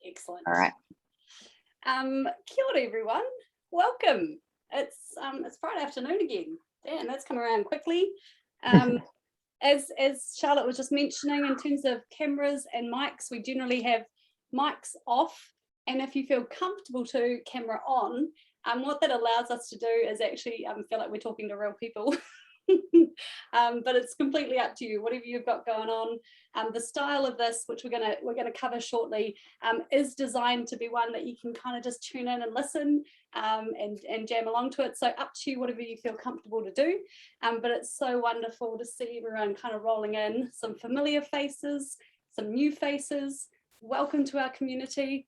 Excellent. All right. Kia ora, everyone. Welcome. It's Friday afternoon again. Damn, that's come around quickly. As Charlotte was just mentioning, in terms of cameras and mics, we generally have mics off, and if you feel comfortable to, camera on. What that allows us to do is actually feel like we're talking to real people. But it's completely up to you, whatever you've got going on. The style of this, which we're gonna cover shortly, is designed to be one that you can kind of just tune in and listen and jam along to it. So up to you, whatever you feel comfortable to do. But it's so wonderful to see everyone kind of rolling in, some familiar faces, some new faces. Welcome to our community.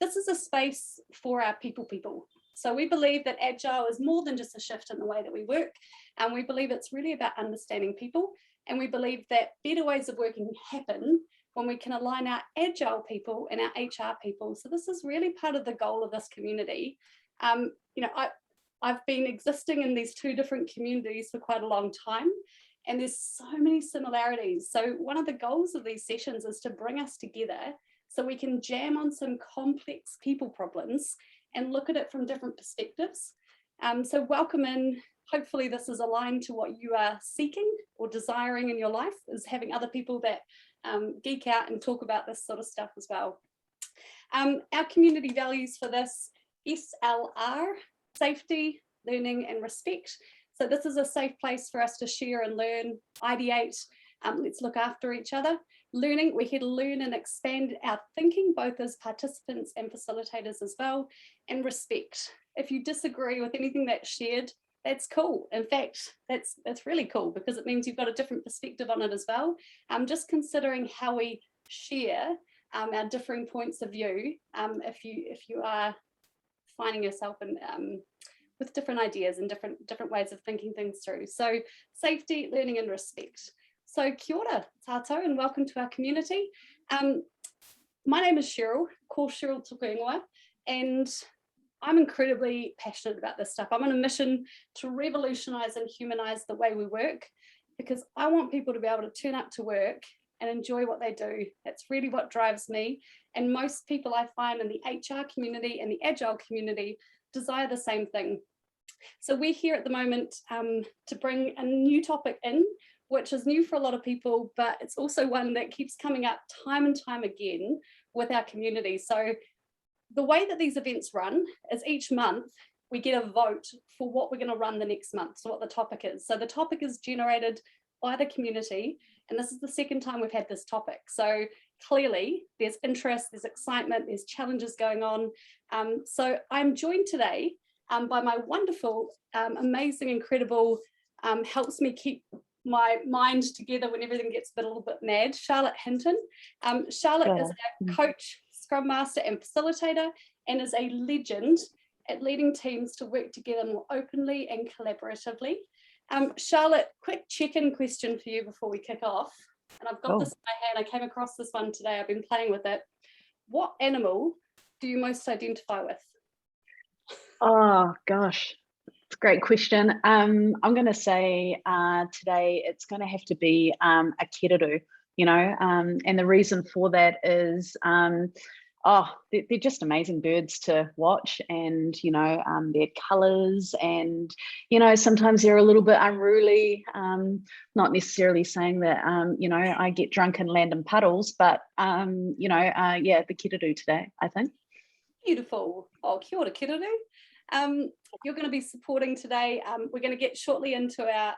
This is a space for our people. So we believe that Agile is more than just a shift in the way that we work, and we believe it's really about understanding people, and we believe that better ways of working happen when we can align our Agile people and our HR people. So this is really part of the goal of this community. I've been existing in these two different communities for quite a long time, and there's so many similarities. So one of the goals of these sessions is to bring us together so we can jam on some complex people problems and look at it from different perspectives. So welcome in. Hopefully this is aligned to what you are seeking or desiring in your life, is having other people that geek out and talk about this sort of stuff as well. Our community values for this, SLR, safety, learning and respect. So this is a safe place for us to share and learn, ideate, let's look after each other. Learning, we're here to learn and expand our thinking, both as participants and facilitators as well. And respect. If you disagree with anything that's shared, that's cool. In fact, that's really cool, because it means you've got a different perspective on it as well. Just considering how we share our differing points of view, if you are finding yourself in with different ideas and different ways of thinking things through. So safety, learning and respect. So kia ora, tātou, and welcome to our community. My name is Cheryl, called Cheryl Tukuingoa, and I'm incredibly passionate about this stuff. I'm on a mission to revolutionise and humanise the way we work, because I want people to be able to turn up to work and enjoy what they do. That's really what drives me. And most people I find in the HR community and the Agile community desire the same thing. So we're here at the moment to bring a new topic in, which is new for a lot of people, but it's also one that keeps coming up time and time again with our community. So the way that these events run is each month we get a vote for what we're going to run the next month, so what the topic is. So the topic is generated by the community, and this is the second time we've had this topic. So clearly there's interest, there's excitement, there's challenges going on. So I'm joined today by my wonderful, amazing, incredible, helps me keep my mind together when everything gets a little bit mad, Charlotte Hinton. Charlotte is our coach, Scrum Master and facilitator, and is a legend at leading teams to work together more openly and collaboratively. Charlotte, quick check-in question for you before we kick off. And I've got this in my hand. I came across this one today. I've been playing with it. What animal do you most identify with? Oh gosh, it's a great question. I'm going to say today it's going to have to be a kiraru, and the reason for that is they're just amazing birds to watch, and their colours, and sometimes they're a little bit unruly. Not necessarily saying that I get drunk and land in puddles, but the kiraru today, I think. Beautiful. Oh, kia ora kiraru. You're going to be supporting today. We're going to get shortly into our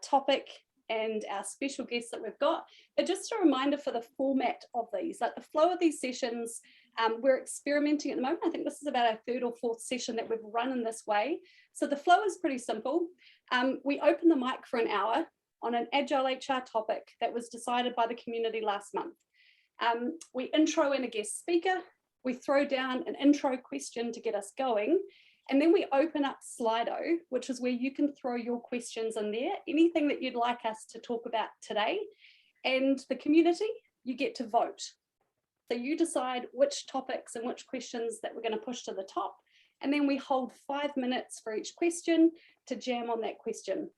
topic and our special guests that we've got. But just a reminder for the format of these, like the flow of these sessions, we're experimenting at the moment. I think this is about our third or fourth session that we've run in this way. So the flow is pretty simple. We open the mic for an hour on an Agile HR topic that was decided by the community last month. We intro in a guest speaker. We throw down an intro question to get us going, and then we open up Slido, which is where you can throw your questions in there, anything that you'd like us to talk about today. And the community, you get to vote. So you decide which topics and which questions that we're going to push to the top, and then we hold 5 minutes for each question to jam on that question.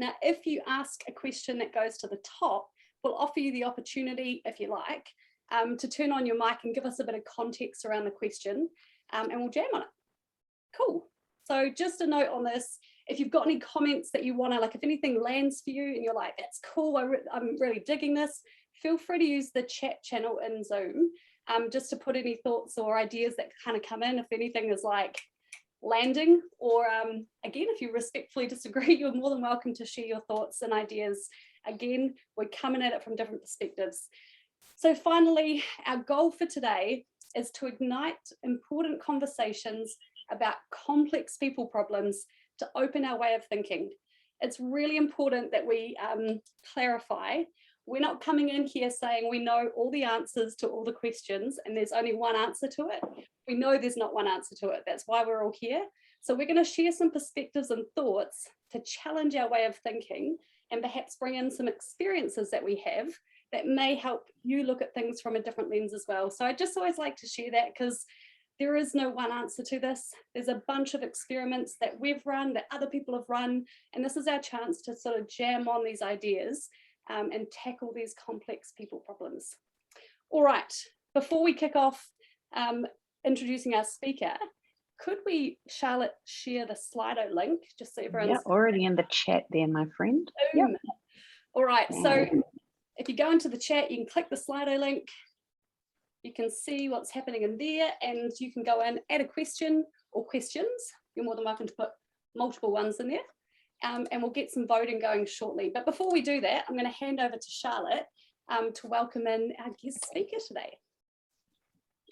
Now, if you ask a question that goes to the top, we'll offer you the opportunity, if you like, to turn on your mic and give us a bit of context around the question, and we'll jam on it. Cool. So just a note on this, if you've got any comments that you want to, like if anything lands for you and you're like, that's cool, I'm really digging this, feel free to use the chat channel in Zoom, just to put any thoughts or ideas that kind of come in. If anything is like landing, or again, if you respectfully disagree, you're more than welcome to share your thoughts and ideas. Again, we're coming at it from different perspectives. So finally, our goal for today is to ignite important conversations about complex people problems to open our way of thinking. It's really important that we clarify. We're not coming in here saying we know all the answers to all the questions and there's only one answer to it. We know there's not one answer to it. That's why we're all here. So we're going to share some perspectives and thoughts to challenge our way of thinking and perhaps bring in some experiences that we have that may help you look at things from a different lens as well. So I just always like to share that, because there is no one answer to this. There's a bunch of experiments that we've run, that other people have run, and this is our chance to sort of jam on these ideas and tackle these complex people problems. All right, before we kick off introducing our speaker, could we, Charlotte, share the Slido link just so everyone's... Yeah, already in the chat there, my friend. Yep. All right, so if you go into the chat, you can click the Slido link. You can see what's happening in there, and you can go in, add a question or questions. You're more than welcome to put multiple ones in there, and we'll get some voting going shortly. But before we do that, I'm going to hand over to Charlotte to welcome in our guest speaker today.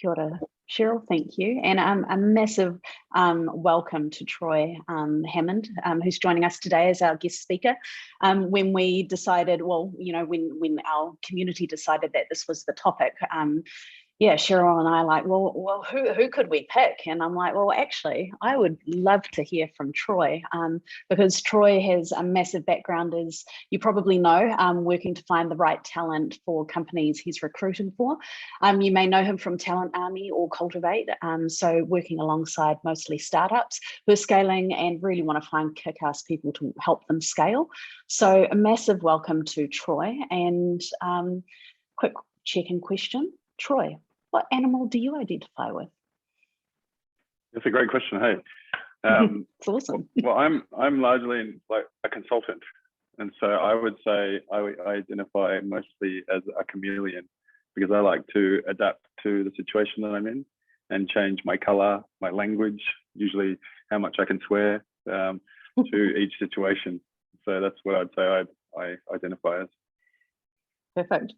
Kia ora, Cheryl, thank you. And a massive welcome to Troy Hammond, who's joining us today as our guest speaker. When we decided, well, you know, when our community decided that this was the topic, yeah, Cheryl and I like, well, who could we pick? And I'm like, well, actually, I would love to hear from Troy, because Troy has a massive background, as you probably know, working to find the right talent for companies he's recruiting for. You may know him from Talent Army or Cultivate, so working alongside mostly startups who are scaling and really want to find kick-ass people to help them scale. So a massive welcome to Troy, and quick check-in question. Troy, what animal do you identify with? That's a great question. Hey, it's awesome. Well, I'm largely like a consultant, and so I would say I identify mostly as a chameleon, because I like to adapt to the situation that I'm in and change my color, my language, usually how much I can swear, to each situation. So that's what I'd say I identify as. Perfect.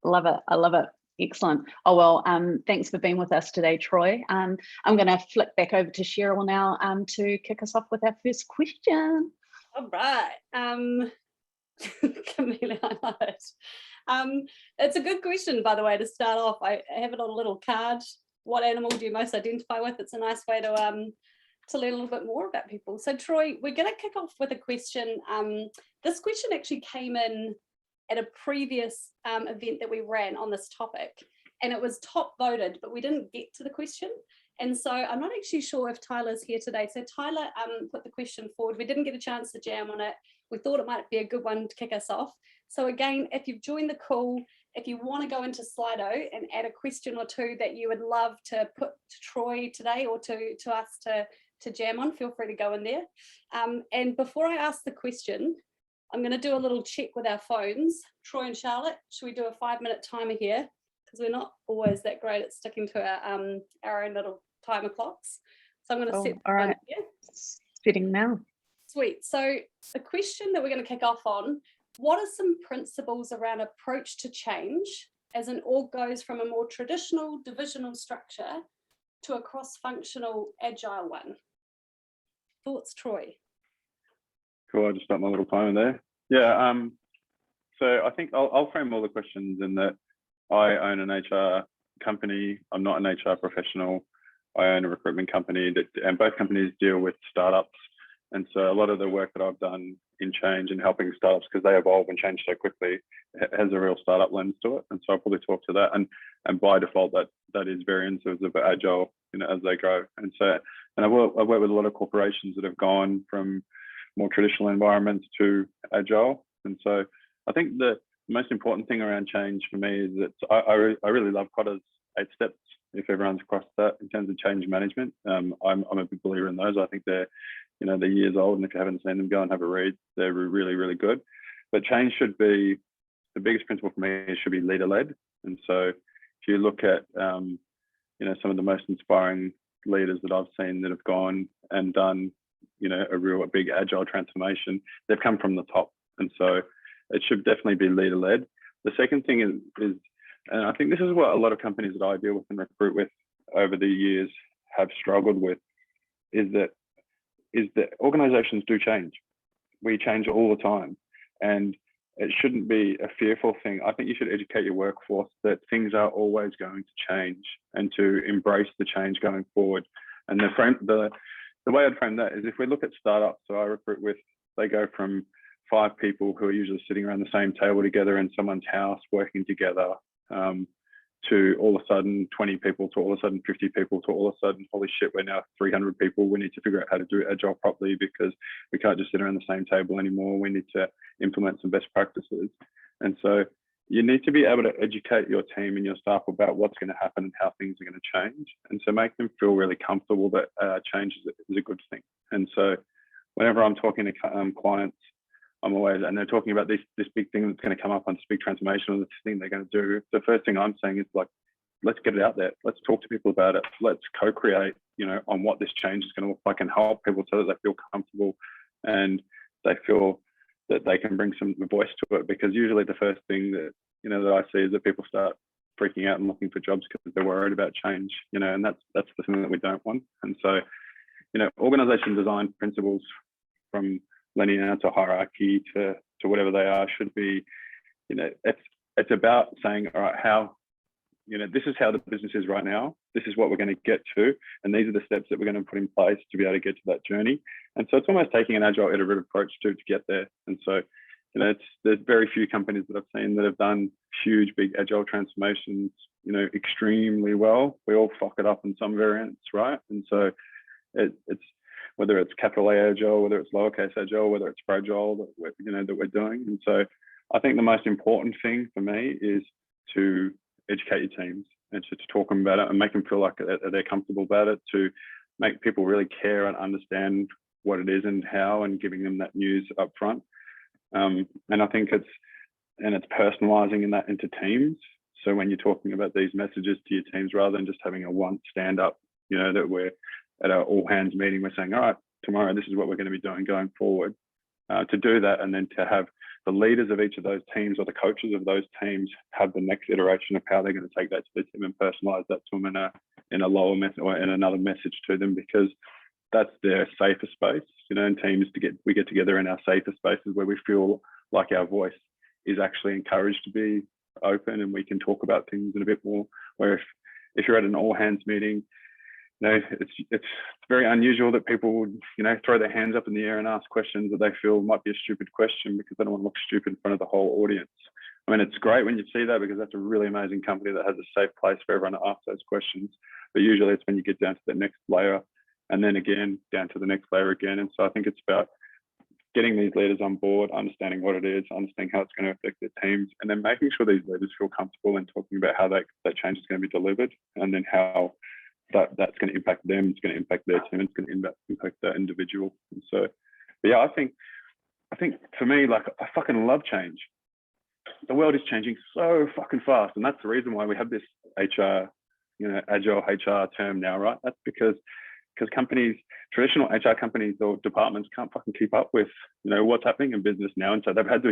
Love it. I love it. Excellent. Oh, well, thanks for being with us today, Troy. I'm going to flip back over to Cheryl now to kick us off with our first question. All right. Camilla, I love it. It's a good question, by the way, to start off. I have it on a little card. What animal do you most identify with? It's a nice way to learn a little bit more about people. So, Troy, we're going to kick off with a question. This question actually came in at a previous event that we ran on this topic, and it was top voted, but we didn't get to the question. And so I'm not actually sure if Tyler's here today. So Tyler put the question forward. We didn't get a chance to jam on it. We thought it might be a good one to kick us off. So again, if you've joined the call, if you want to go into Slido and add a question or two that you would love to put to Troy today or to us to jam on, feel free to go in there. And before I ask the question, I'm going to do a little check with our phones. Troy and Charlotte, should we do a 5-minute timer here? Because we're not always that great at sticking to our own little timer clocks. So I'm going to set all right. here. Setting now. Sweet. So the question that we're going to kick off on, what are some principles around approach to change as an org goes from a more traditional divisional structure to a cross-functional agile one? Thoughts, Troy? Cool, I'll just start my little timer there. Yeah, so I think I'll frame all the questions in that I own an HR company. I'm not an HR professional. I own a recruitment company, and both companies deal with startups. And so a lot of the work that I've done in change and helping startups, because they evolve and change so quickly, has a real startup lens to it. And so I'll probably talk to that. And by default, that is variances of agile, you know, as they grow. And so, and I've worked with a lot of corporations that have gone from more traditional environments to agile. And so I think that the most important thing around change for me is that I really love Kotter's 8 steps, if everyone's across that, in terms of change management. I'm a big believer in those. I think they're years old, and if you haven't seen them, go and have a read. They're really, really good. But change should be, the biggest principle for me, it should be leader-led. And so if you look at some of the most inspiring leaders that I've seen that have gone and done a big agile transformation, they've come from the top. And so it should definitely be leader-led. The second thing is, and I think this is what a lot of companies that I deal with and recruit with over the years have struggled with, is that organizations do change. We change all the time, and it shouldn't be a fearful thing. I think you should educate your workforce that things are always going to change, and to embrace the change going forward. And the way I'd frame that is, if we look at startups, so I recruit with, they go from 5 people who are usually sitting around the same table together in someone's house working together, to all of a sudden 20 people, to all of a sudden 50 people, to all of a sudden, holy shit, we're now 300 people. We need to figure out how to do agile properly, because we can't just sit around the same table anymore. We need to implement some best practices. And so you need to be able to educate your team and your staff about what's going to happen and how things are going to change. And so make them feel really comfortable that change is a good thing. And so whenever I'm talking to clients, I'm always, and they're talking about this big thing that's going to come up on this big transformation, or this thing they're going to do, the first thing I'm saying is, like, let's get it out there. Let's talk to people about it. Let's co-create, on what this change is going to look like, and help people so that they feel comfortable and they feel that they can bring some voice to it. Because usually the first thing that, that I see is that people start freaking out and looking for jobs because they're worried about change, and that's the thing that we don't want. And so, organization design principles, from linear to hierarchy to whatever they are, should be, it's about saying, all right, how, this is how the business is right now. This is what we're going to get to. And these are the steps that we're going to put in place to be able to get to that journey. And so it's almost taking an agile iterative approach to get there. And so, there's very few companies that I've seen that have done huge, big agile transformations, extremely well. We all fuck it up in some variants, right? And so it's, whether it's capital A agile, whether it's lowercase agile, whether it's fragile that we're doing. And so I think the most important thing for me is to educate your teams, and to talk them about it and make them feel like they're comfortable about it, to make people really care and understand what it is and how, and giving them that news up front. And I think it's personalizing into teams. So when you're talking about these messages to your teams, rather than just having a one stand up, that we're at our all hands meeting, we're saying, all right, tomorrow, this is what we're going to be doing going forward. To do that, and then to have the leaders of each of those teams, or the coaches of those teams, have the next iteration of how they're going to take that to the team and personalize that to them in a lower message, or in another message to them, because that's their safer space, in teams we get together in our safer spaces where we feel like our voice is actually encouraged to be open, and we can talk about things in a bit more. Where if you're at an all hands meeting, it's very unusual that people would, throw their hands up in the air and ask questions that they feel might be a stupid question, because they don't want to look stupid in front of the whole audience. I mean, it's great when you see that, because that's a really amazing company that has a safe place for everyone to ask those questions. But usually it's when you get down to the next layer, and then again, down to the next layer again. And so I think it's about getting these leaders on board, understanding what it is, understanding how it's going to affect their teams, and then making sure these leaders feel comfortable in talking about how that change is going to be delivered, and then how that's going to impact them, it's going to impact their team, it's going to impact that individual. And so, but yeah, I think for me, like, I fucking love change. The world is changing so fucking fast, and that's the reason why we have this HR, Agile HR term now, right? That's because companies, traditional HR companies or departments, can't fucking keep up with, what's happening in business now. And so they've had to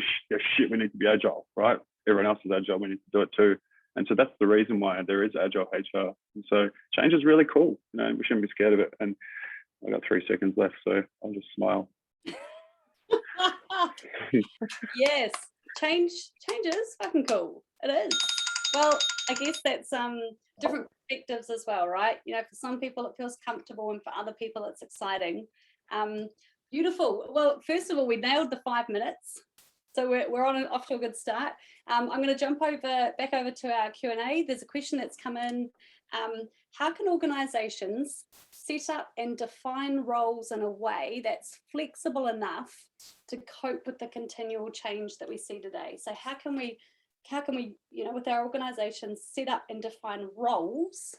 shit, we need to be agile, right? Everyone else is agile, we need to do it too. And so that's the reason why there is Agile HR. And so change is really cool. We shouldn't be scared of it. And I've got 3 seconds left, so I'll just smile. Yes, change is fucking cool. It is. Well, I guess that's different perspectives as well, right? For some people it feels comfortable, and for other people it's exciting. Beautiful. Well, first of all, we nailed the 5 minutes. So we're off to a good start. I'm going to jump back over to our Q&A. There's a question that's come in How can organisations set up and define roles in a way that's flexible enough to cope with the continual change that we see today? So how can we, with our organisations, set up and define roles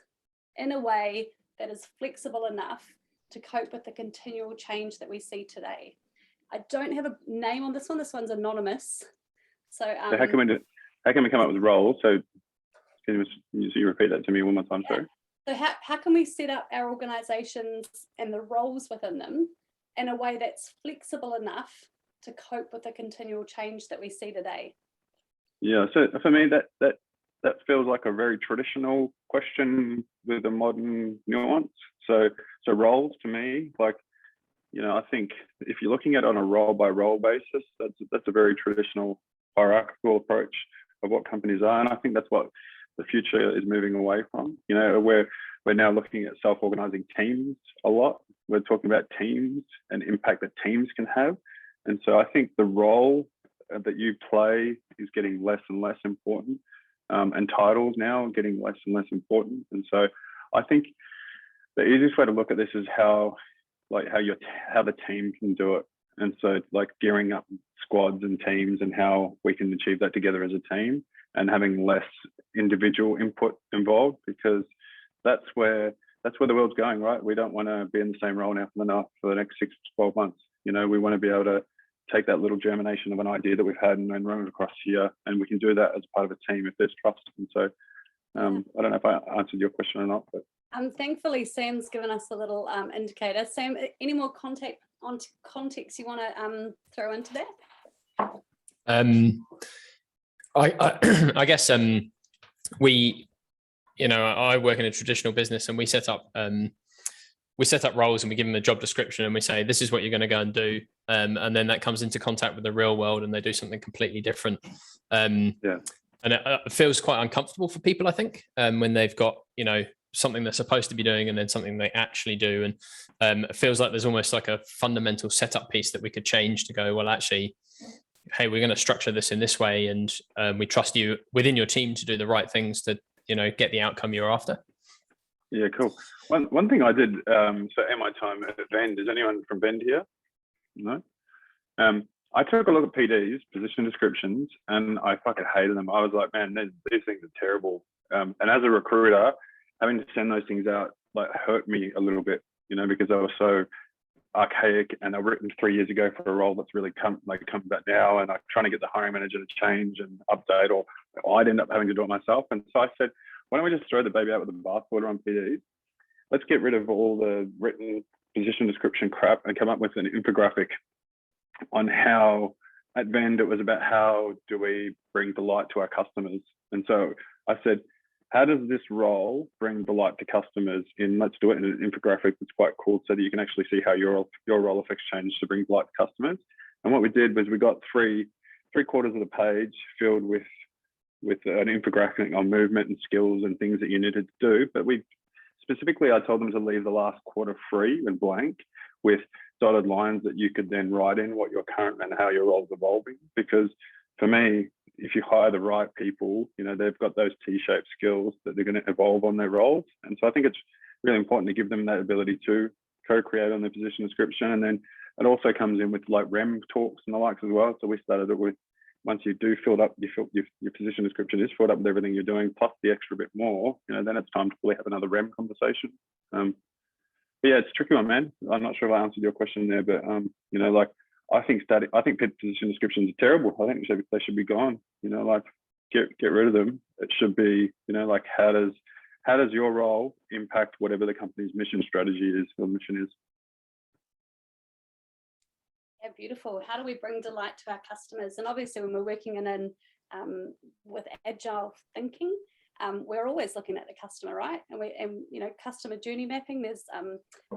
in a way that is flexible enough to cope with the continual change that we see today? I don't have a name on this one. This one's anonymous. So how can we come up with roles? So can you repeat that to me one more time, sorry? So how can we set up our organisations and the roles within them in a way that's flexible enough to cope with the continual change that we see today? Yeah, so for me, that feels like a very traditional question with a modern nuance. So roles to me, like, I think if you're looking at it on a role by role basis, that's a very traditional hierarchical approach of what companies are, and I think that's what the future is moving away from. We're now looking at self-organizing teams a lot. We're talking about teams and impact that teams can have, and so I think the role that you play is getting less and less important, and titles now are getting less and less important. And so I think the easiest way to look at this is how the team can do it. And so like gearing up squads and teams and how we can achieve that together as a team and having less individual input involved, because that's where the world's going, right? We don't want to be in the same role now for the next 6 to 12 months. We want to be able to take that little germination of an idea that we've had and run it across here, and we can do that as part of a team if there's trust. And so I don't know if I answered your question or not, but thankfully Sam's given us a little indicator. Sam, any more context you want to throw into that? I guess we, I work in a traditional business, and we set up roles and we give them a job description and we say, this is what you're going to go and do. And then that comes into contact with the real world and they do something completely different. And it feels quite uncomfortable for people, I think, when they've got, something they're supposed to be doing and then something they actually do. And it feels like there's almost like a fundamental setup piece that we could change to go, well, actually, hey, we're going to structure this in this way. And we trust you within your team to do the right things to, get the outcome you're after. Yeah, cool. One thing I did, so at my time at Vend, is anyone from Vend here? No? I took a look at PDs, position descriptions, and I fucking hated them. I was like, man, these things are terrible. And as a recruiter, having to send those things out hurt me a little bit, because they were so archaic and they're written 3 years ago for a role that's really come back now, and I'm trying to get the hiring manager to change and update, or I'd end up having to do it myself. And so I said, why don't we just throw the baby out with the bathwater on PDs? Let's get rid of all the written position description crap and come up with an infographic on how at Vend it was about how do we bring delight to our customers. And so I said, how does this role bring delight to customers? Let's do it in an infographic that's quite cool so that you can actually see how your role affects change to bring delight to customers. And what we did was we got three quarters of the page filled with an infographic on movement and skills and things that you needed to do. But I told them to leave the last quarter free and blank with dotted lines that you could then write in what your current and how your role's evolving. Because for me, if you hire the right people, they've got those T-shaped skills that they're going to evolve on their roles. And so I think it's really important to give them that ability to co-create on their position description. And then it also comes in with REM talks and the likes as well. So we started it with, once you do filled up, your position description is filled up with everything you're doing, plus the extra bit more, then it's time to really have another REM conversation. But yeah, it's a tricky one, man. I'm not sure if I answered your question there, but I think position descriptions are terrible. I think they should be gone. Get rid of them. It should be, how does your role impact whatever the company's mission strategy is or mission is? Yeah, beautiful. How do we bring delight to our customers? And obviously, when we're working with agile thinking, we're always looking at the customer, right? And customer journey mapping. There's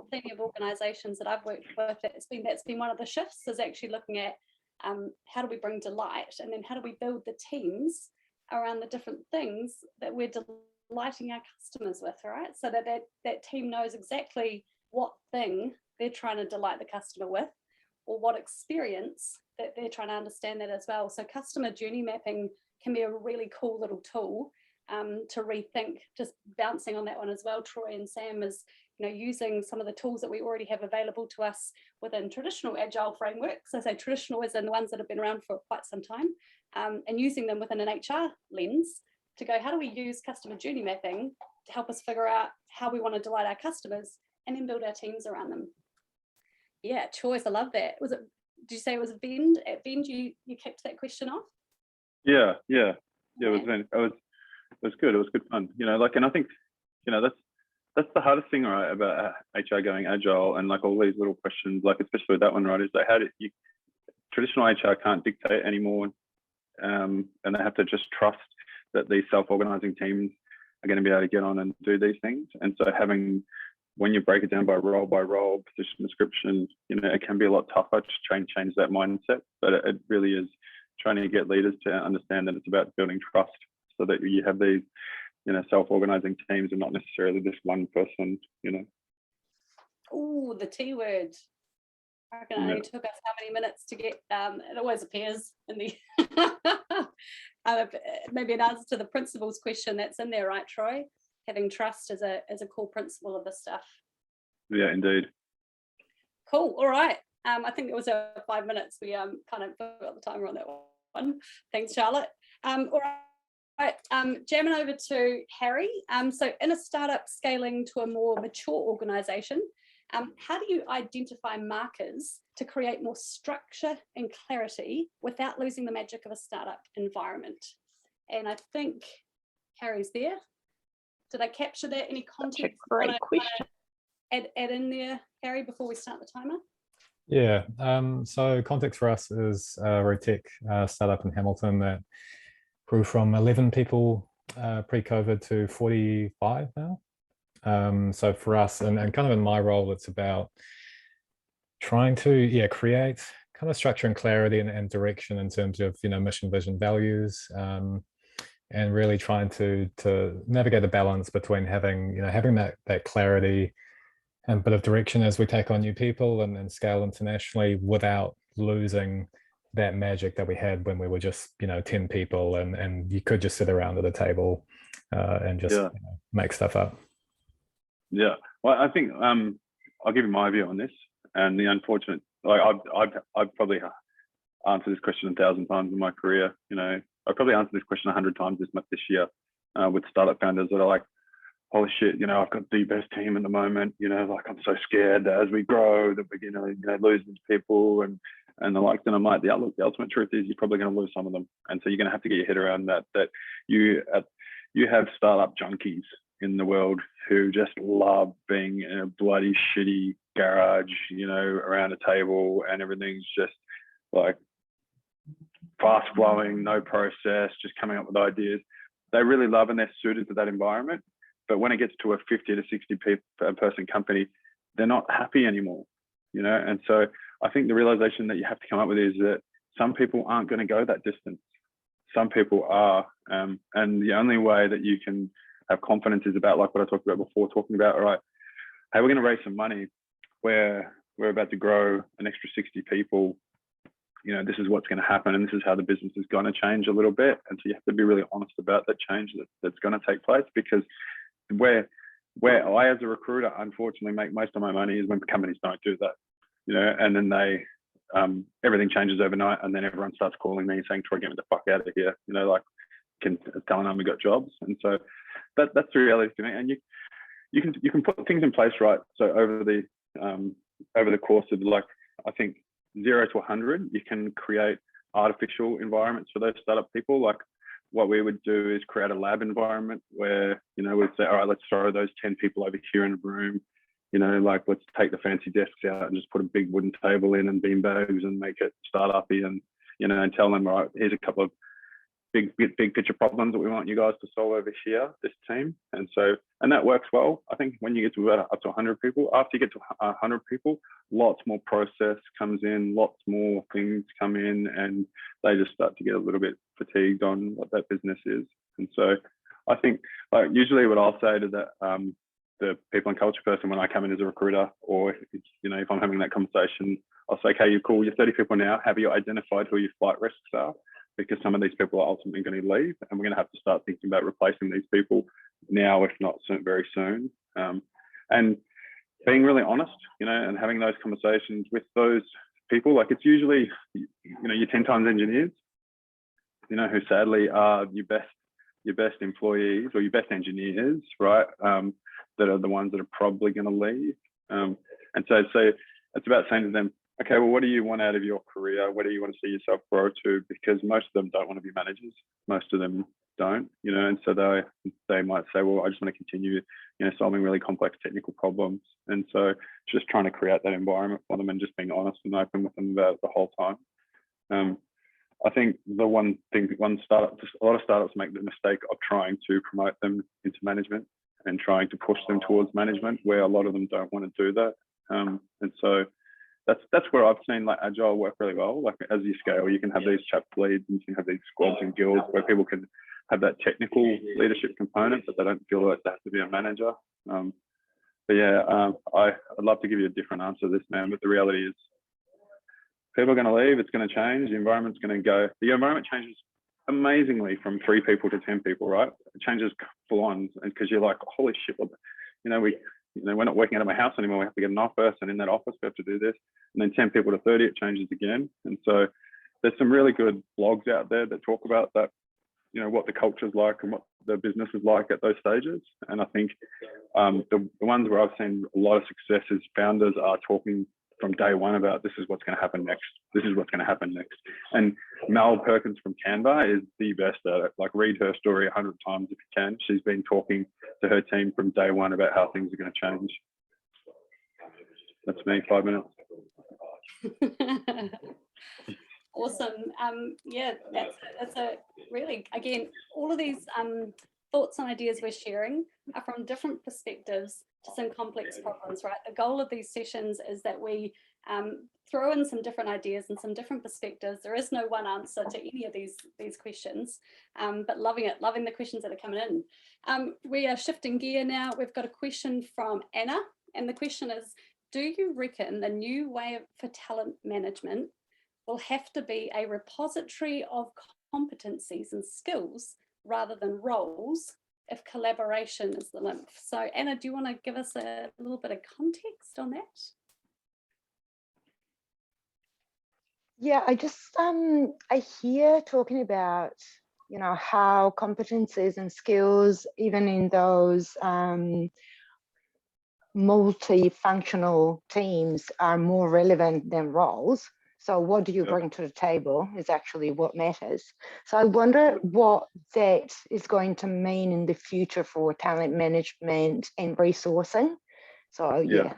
plenty of organisations that I've worked with that's been one of the shifts, is actually looking at how do we bring delight, and then how do we build the teams around the different things that we're delighting our customers with, right? So that team knows exactly what thing they're trying to delight the customer with, or what experience that they're trying to understand that as well. So customer journey mapping can be a really cool little tool to rethink, just bouncing on that one as well, Troy and Sam, is using some of the tools that we already have available to us within traditional agile frameworks. I say traditional as in the ones that have been around for quite some time, and using them within an HR lens to go, how do we use customer journey mapping to help us figure out how we want to delight our customers and then build our teams around them. Yeah, choice. I love that. Did you say it was Bend? At Bend, you kicked that question off? Yeah. It was good. It was good fun. And I think, that's the hardest thing, right, about HR going agile, and like all these little questions, like especially with that one, right, is that traditional HR can't dictate anymore, and they have to just trust that these self-organizing teams are going to be able to get on and do these things. And so when you break it down by role, position description, it can be a lot tougher to change that mindset. But it really is trying to get leaders to understand that it's about building trust, so that you have these, self-organizing teams and not necessarily this one person, Oh, the T word. I reckon it only took us how many minutes to get, it always appears in the, maybe an answer to the principles question that's in there, right, Troy? Having trust as a core principle of this stuff. Yeah, indeed. Cool. All right. I think it was 5 minutes. We kind of got the timer on that one. Thanks, Charlotte. All right. Jamming over to Harry. So in a startup scaling to a more mature organization, how do you identify markers to create more structure and clarity without losing the magic of a startup environment? And I think Harry's there. Did I capture that? Any context? That's a great question. Add in there, Harry, before we start the timer? Yeah, so context for us is a Rotech startup in Hamilton that grew from 11 people pre-COVID to 45 now. So for us, and kind of in my role, it's about trying to create kind of structure and clarity and direction in terms of mission, vision, values, and really trying to navigate the balance between having that clarity and bit of direction as we take on new people and scale internationally, without losing that magic that we had when we were just 10 people and you could just sit around at a table and just make stuff up. Yeah, well, I think I'll give you my view on this. And the unfortunate, like I've probably answered this question 1,000 times in my career. I probably answered this question 100 times this year with startup founders that are like, holy shit, I've got the best team at the moment. Like I'm so scared that as we grow that we're gonna lose these people and the likes. And I'm like, the ultimate truth is you're probably going to lose some of them. And so you're going to have to get your head around that you have startup junkies in the world who just love being in a bloody shitty garage, around a table, and everything's just like fast flowing, no process, just coming up with ideas. They really love and they're suited to that environment. But when it gets to a 50 to 60 person company, they're not happy anymore, And so I think the realization that you have to come up with is that some people aren't going to go that distance. Some people are. And the only way that you can have confidence is about, like what I talked about before, talking about, all right, hey, we're going to raise some money where we're about to grow an extra 60 people. This is what's going to happen, and this is how the business is going to change a little bit. And so you have to be really honest about that change that's going to take place, because where I, as a recruiter, unfortunately make most of my money is when companies don't do that, and then they everything changes overnight, and then everyone starts calling me saying, Troy, get me the fuck out of here, telling them we got jobs. And so that's the reality to me. And you can put things in place, right? So over the course of, like, I think 0 to 100, you can create artificial environments for those startup people. Like what we would do is create a lab environment where, we'd say, all right, let's throw those 10 people over here in a room, like let's take the fancy desks out and just put a big wooden table in and bean bags and make it startup-y, and, and tell them, all right, here's a couple of big picture problems that we want you guys to solve over here, this team. And that works well. I think when you get to about up to 100 people, after you get to 100 people, lots more process comes in, lots more things come in, and they just start to get a little bit fatigued on what that business is. And so I think, like, usually what I'll say to the people and culture person when I come in as a recruiter, or if I'm having that conversation, I'll say, okay, you're cool, you're 30 people now, have you identified who your flight risks are? because some of these people are ultimately going to leave, and we're going to have to start thinking about replacing these people now, if not soon, very soon. And being really honest, and having those conversations with those people. Like, it's usually, your 10 times engineers, who sadly are your best employees or your best engineers, right? That are the ones that are probably going to leave. And so it's about saying to them, okay, well, what do you want out of your career? Where do you want to see yourself grow to? Because most of them don't want to be managers. Most of them don't, and so they might say, well, I just want to continue, solving really complex technical problems. And so just trying to create that environment for them and just being honest and open with them about it the whole time. I think a lot of startups make the mistake of trying to promote them into management and trying to push them towards management, where a lot of them don't want to do that. And so that's where I've seen like Agile work really well. Like, as you scale, you can have these chapter leads and you can have these squads and guilds where people can have that technical leadership component, but they don't feel like they have to be a manager. But yeah, I'd love to give you a different answer to this, man, but the reality is people are going to leave, it's going to change, the environment's going to go. The environment changes amazingly from 3 people to 10 people, right? It changes full on, and because you're like, holy shit, we're not working out of my house anymore. We have to get an office, and in that office we have to do this. And then 10 people to 30, it changes again. And so there's some really good blogs out there that talk about that, what the culture's like and what the business is like at those stages. And I think the ones where I've seen a lot of success is founders are talking from day one about this is what's going to happen next. This is what's going to happen next. And Mel Perkins from Canva is the best at it. Like, read her story 100 times if you can. She's been talking to her team from day one about how things are going to change. That's me, 5 minutes. Awesome. Yeah, that's a really, again, all of these thoughts and ideas we're sharing are from different perspectives to some complex problems, right? The goal of these sessions is that we throw in some different ideas and some different perspectives. There is no one answer to any of these questions, but loving the questions that are coming in. We are shifting gear now. We've got a question from Anna, and the question is, do you reckon the new way for talent management will have to be a repository of competencies and skills rather than roles if collaboration is the lymph? So Anna, do you want to give us a little bit of context on that? Yeah, I hear talking about, how competencies and skills, even in those multifunctional teams, are more relevant than roles. So what do you bring to the table is actually what matters. So I wonder what that is going to mean in the future for talent management and resourcing. So yeah,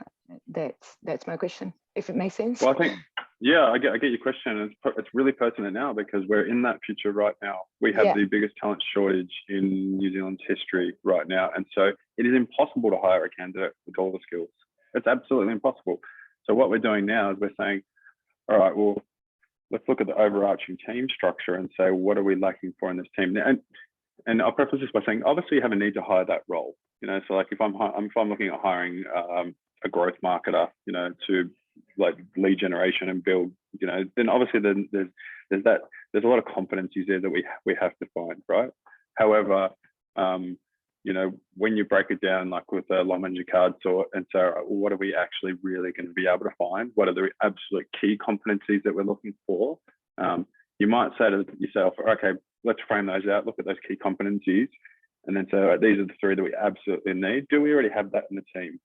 that's my question, if it makes sense. Well, I think, I get your question. It's really pertinent now because we're in that future right now. We have the biggest talent shortage in New Zealand's history right now. And so it is impossible to hire a candidate with all the skills. It's absolutely impossible. So what we're doing now is we're saying, all right, well, let's look at the overarching team structure and say, what are we lacking for in this team? And I'll preface this by saying, obviously you have a need to hire that role. So like if I'm looking at hiring a growth marketer, to like lead generation and build, then obviously there's a lot of competencies there that we have to find, right? However, when you break it down, like with Longman Jacquard and Sarah, what are we actually really going to be able to find? What are the absolute key competencies that we're looking for? You might say to yourself, okay, let's frame those out, look at those key competencies, and then say, these are the 3 that we absolutely need. Do we already have that in the team?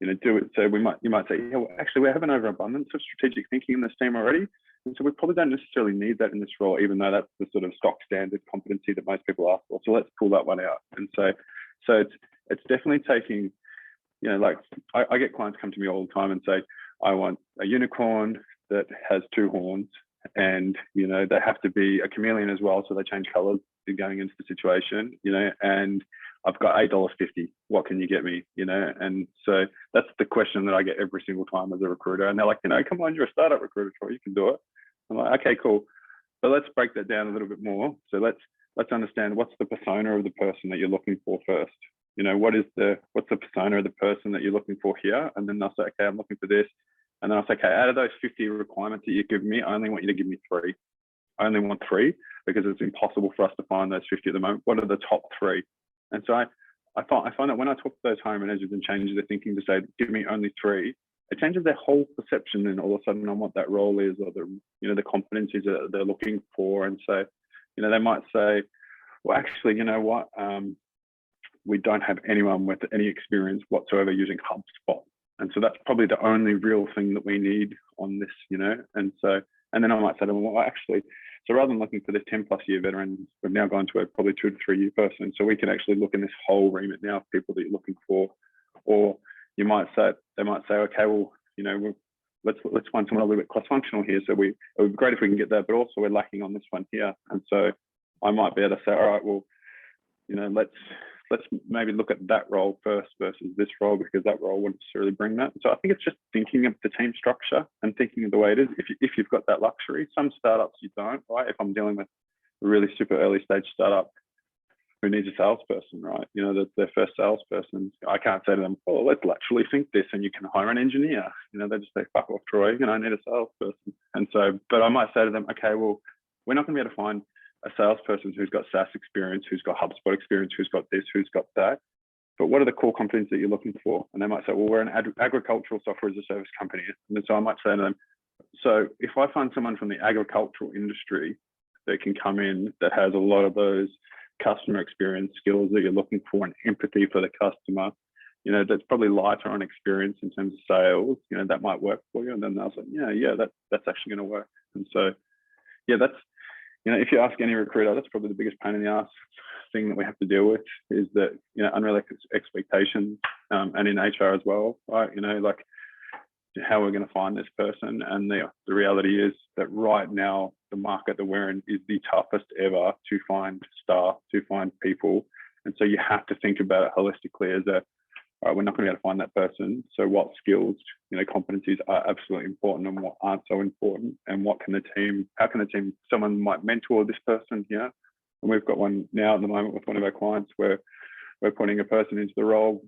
So you might say, well, actually, we have an overabundance of strategic thinking in this team already. And so we probably don't necessarily need that in this role, even though that's the sort of stock standard competency that most people ask for. So let's pull that one out. And so it's definitely taking, like I get clients come to me all the time and say, I want a unicorn that has 2 horns, and they have to be a chameleon as well, so they change colors going into the situation, and I've got $8.50. What can you get me? And so that's the question that I get every single time as a recruiter. And they're like, come on, you're a startup recruiter, Troy, you can do it. I'm like, okay, cool. But let's break that down a little bit more. So let's understand what's the persona of the person that you're looking for first. What's the persona of the person that you're looking for here? And then they'll say, okay, I'm looking for this. And then I'll say, okay, out of those 50 requirements that you give me, I only want you to give me 3. I only want 3 because it's impossible for us to find those 50 at the moment. What are the top 3? And so I find that when I talk to those hiring managers and change their thinking to say, give me only 3, it changes their whole perception and all of a sudden on what that role is, or the, you know, the competencies that they're looking for. And so, you know, they might say, well, actually, you know what, we don't have anyone with any experience whatsoever using HubSpot. And so that's probably the only real thing that we need on this, you know. And so, and then I might say to them, well, actually, so rather than looking for this 10+ year veteran, we've now gone to a probably 2 to 3 year person. So we can actually look in this whole remit now of people that you're looking for. Or you might say, they might say, okay, well, you know, let's find someone a little bit cross-functional here. So it would be great if we can get that, but also we're lacking on this one here. And so I might be able to say, all right, well, you know, let's maybe look at that role first versus this role, because that role wouldn't necessarily bring that. So I think it's just thinking of the team structure and thinking of the way it is. If you've got that luxury, some startups you don't, right? If I'm dealing with a really super early stage startup who needs a salesperson, right? You know, their first salesperson, I can't say to them, oh, let's laterally think this and you can hire an engineer. You know, they just say, fuck off, Troy, you know, I need a salesperson. And so, but I might say to them, okay, well, we're not gonna be able to find a salesperson who's got SaaS experience, who's got HubSpot experience, who's got this, who's got that. But what are the core competencies that you're looking for? And they might say, well, we're an agricultural software as a service company. And so I might say to them, so if I find someone from the agricultural industry that can come in that has a lot of those customer experience skills that you're looking for and empathy for the customer, you know, that's probably lighter on experience in terms of sales, you know, that might work for you. And then they'll say, yeah, that's actually going to work. And so, yeah, that's, you know, if you ask any recruiter, that's probably the biggest pain in the ass thing that we have to deal with, is that, you know, unrealistic expectations, and in HR as well, right? You know, like how we're going to find this person. And the reality is that right now, the market that we're in is the toughest ever to find staff, to find people. And so you have to think about it holistically as a, all right, we're not going to be able to find that person. So what skills, you know, competencies are absolutely important and what aren't so important, and what can the team, how can the team, someone might mentor this person here. And we've got one now at the moment with one of our clients where we're putting a person into the role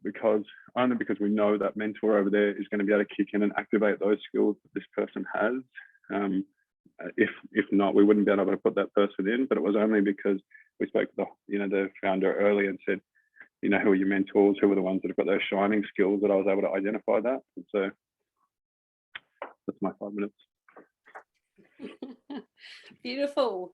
only because we know that mentor over there is going to be able to kick in and activate those skills that this person has. If not, we wouldn't be able to put that person in, but it was only because we spoke to the founder early and said, you know, who are your mentors? Who are the ones that have got those shining skills, that I was able to identify that. And so that's my 5 minutes. Beautiful.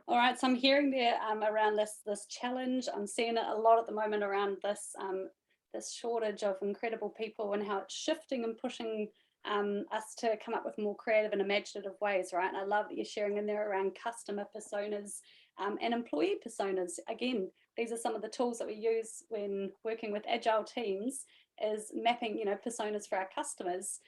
All right, so I'm hearing there around this challenge. I'm seeing it a lot at the moment around this shortage of incredible people and how it's shifting and pushing us to come up with more creative and imaginative ways, right? And I love that you're sharing in there around customer personas and employee personas. Again, these are some of the tools that we use when working with agile teams, is mapping, you know, personas for our customers.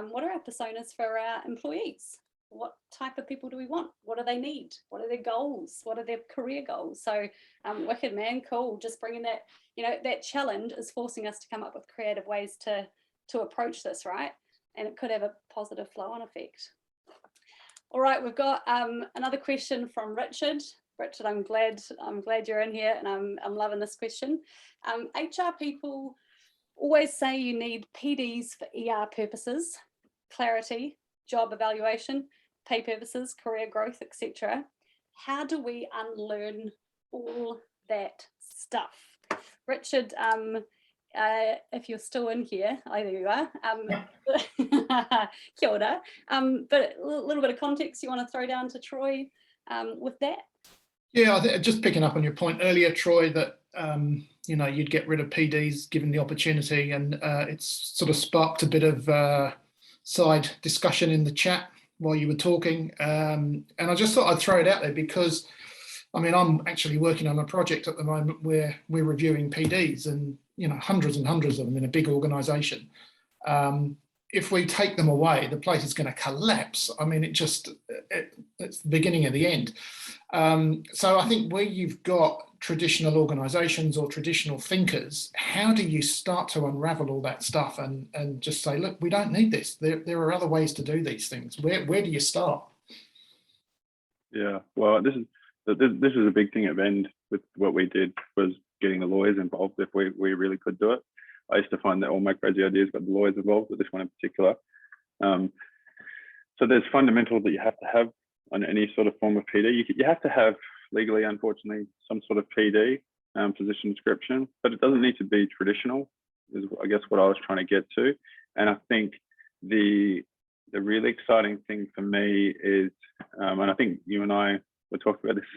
What are our personas for our employees? What type of people do we want? What do they need? What are their goals? What are their career goals? So wicked, man, cool. Just bringing that, you know, that challenge is forcing us to come up with creative ways to approach this, right? And it could have a positive flow-on effect. All right, we've got another question from Richard. Richard, I'm glad you're in here, and I'm loving this question. HR people always say you need PDs for ER purposes, clarity, job evaluation, pay purposes, career growth, etc. How do we unlearn all that stuff? Richard, if you're still in here, there you are. Kia ora. But a little bit of context you want to throw down to Troy with that? Yeah, just picking up on your point earlier, Troy, that you know, you'd get rid of PDs given the opportunity, and it's sort of sparked a bit of side discussion in the chat while you were talking, and I just thought I'd throw it out there because, I mean, I'm actually working on a project at the moment where we're reviewing PDs, and you know, hundreds and hundreds of them in a big organisation. If we take them away, the place is going to collapse. I mean, it's the beginning of the end. So I think where you've got traditional organisations or traditional thinkers, how do you start to unravel all that stuff and just say, look, we don't need this. There are other ways to do these things. Where do you start? Yeah, well, this is a big thing at Vend with what we did, was getting the lawyers involved if we really could do it. I used to find that all my crazy ideas got the lawyers involved, but this one in particular. So there's fundamentals that you have to have on any sort of form of PD. You have to have legally, unfortunately, some sort of PD position description, but it doesn't need to be traditional, is I guess what I was trying to get to. And I think the really exciting thing for me is, and I think you and I were talking about this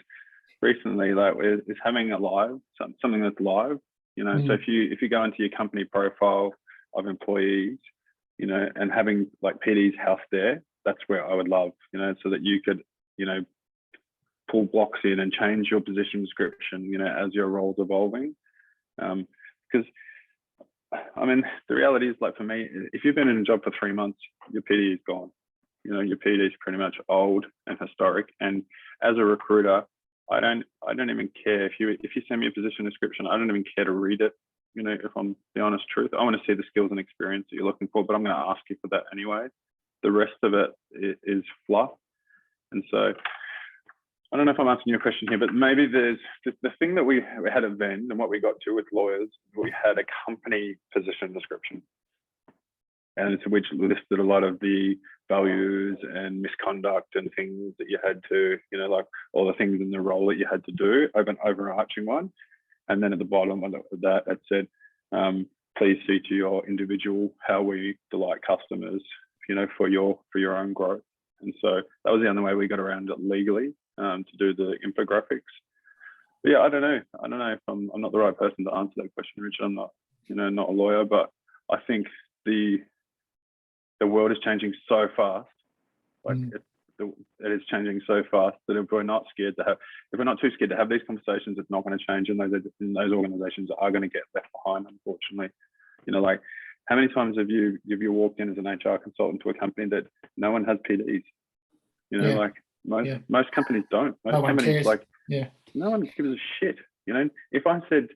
recently, like is having a live, something that's live, you know. So if you go into your company profile of employees, you know, and having like PD's house there, that's where I would love, you know, so that you could, you know, pull blocks in and change your position description, you know, as your role's evolving. Because I mean, the reality is, like, for me, if you've been in a job for 3 months, your PD is gone. You know, your PD is pretty much old and historic. And as a recruiter, I don't even care if you send me a position description. I don't even care to read it. You know, if I'm the honest truth, I want to see the skills and experience that you're looking for, but I'm going to ask you for that anyway. The rest of it is fluff. And so I don't know if I'm answering your question here, but maybe there's the thing that we had at Venn and what we got to with lawyers, we had a company position description, and which listed a lot of the values and misconduct and things that you had to, you know, like all the things in the role that you had to do, an overarching one. And then at the bottom of that, it said, please see to your individual how we delight customers, you know, for your own growth. And so that was the only way we got around it legally, to do the infographics. But yeah, I don't know if I'm not the right person to answer that question, Richard. I'm not, you know, not a lawyer, but I think the world is changing so fast. Like it is changing so fast that if we're not too scared to have these conversations, it's not going to change, and those organizations are going to get left behind, unfortunately. You know, like, how many times have you walked in as an HR consultant to a company that no one has PDs? You know, like most companies don't. Most companies, like, no one gives a shit. You know, if I said,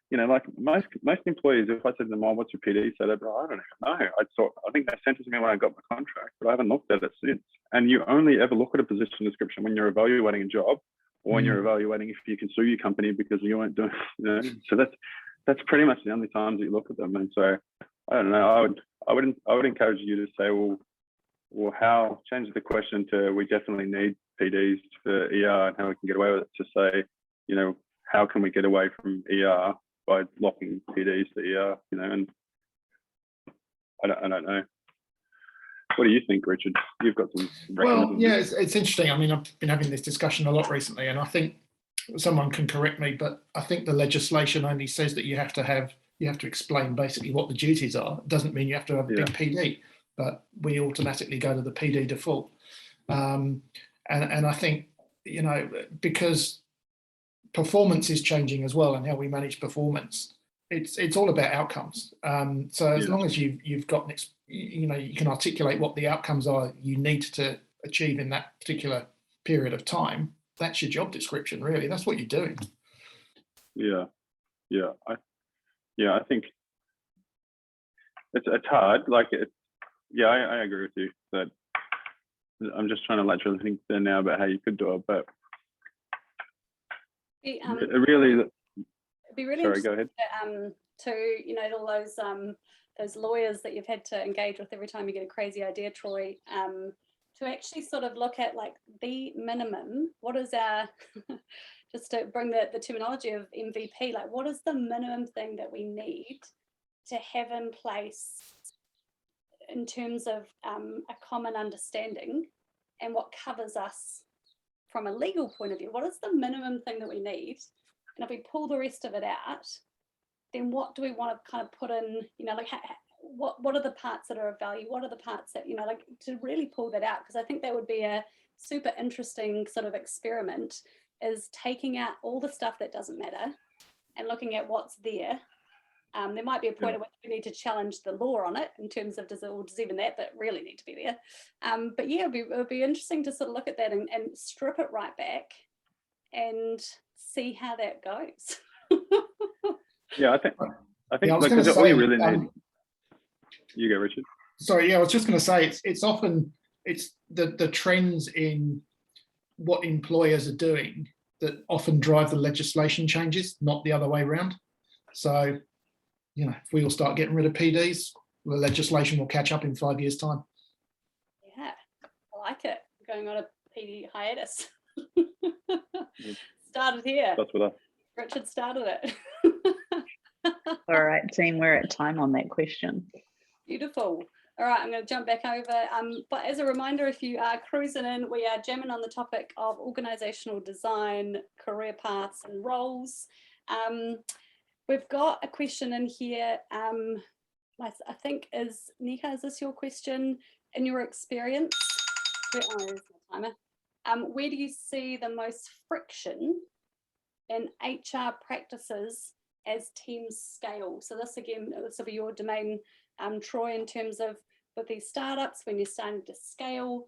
you know, like most employees, if I said to them, "Oh, what's your PD?" Said, "I don't even know." I think they sent it to me when I got my contract, but I haven't looked at it since. And you only ever look at a position description when you're evaluating a job, or when you're evaluating if you can sue your company because you weren't doing, you know. So that's pretty much the only times that you look at them. And so I don't know. I would encourage you to say, well, how change the question to we definitely need PDs for ER and how we can get away with it, to say, you know, how can we get away from ER by locking PDs to ER, you know. And I don't know. What do you think, Richard? You've got some. Well, yeah, it's interesting. I mean, I've been having this discussion a lot recently, and I think someone can correct me, but I think the legislation only says that you have to explain basically what the duties are. It doesn't mean you have to have a big PD, but we automatically go to the PD default. And I think, you know, because performance is changing as well, and how we manage performance, it's all about outcomes. So as long as you've got, you know, you can articulate what the outcomes are you need to achieve in that particular period of time, that's your job description, really. That's what you're doing. I think it's hard. Like, I agree with you that I'm just trying to laterally think there now about how you could do it, but it'd be really sorry, go ahead. To, you know, all those lawyers that you've had to engage with every time you get a crazy idea, Troy, to actually sort of look at, like, the minimum. What is our just to bring the terminology of MVP, like, what is the minimum thing that we need to have in place in terms of a common understanding, and what covers us from a legal point of view? What is the minimum thing that we need? And if we pull the rest of it out, then what do we want to kind of put in, you know, like, what are the parts that are of value? What are the parts that, you know, like, to really pull that out? Because I think that would be a super interesting sort of experiment, is taking out all the stuff that doesn't matter and looking at what's there. There might be a point at which we need to challenge the law on it in terms of does even that really need to be there. But yeah, it would be interesting to sort of look at that and strip it right back and see how that goes. I think I was like, say, all you really need. You go, Richard. Sorry, I was just going to say it's often the trends in what employers are doing that often drive the legislation changes, not the other way around. So, you know, if we all start getting rid of PDs, the legislation will catch up in 5 years' time. Yeah, I like it. Going on PD hiatus. Started here. That's what Richard started it. All right, team, we're at time on that question. Beautiful. All right, I'm going to jump back over. But as a reminder, if you are cruising in, we are jamming on the topic of organisational design, career paths and roles. We've got a question in here. I think is Nika, is this your question? In your experience, where do you see the most friction in HR practices as teams scale? So this again, this will be your domain, Troy, in terms of with these startups, when you're starting to scale,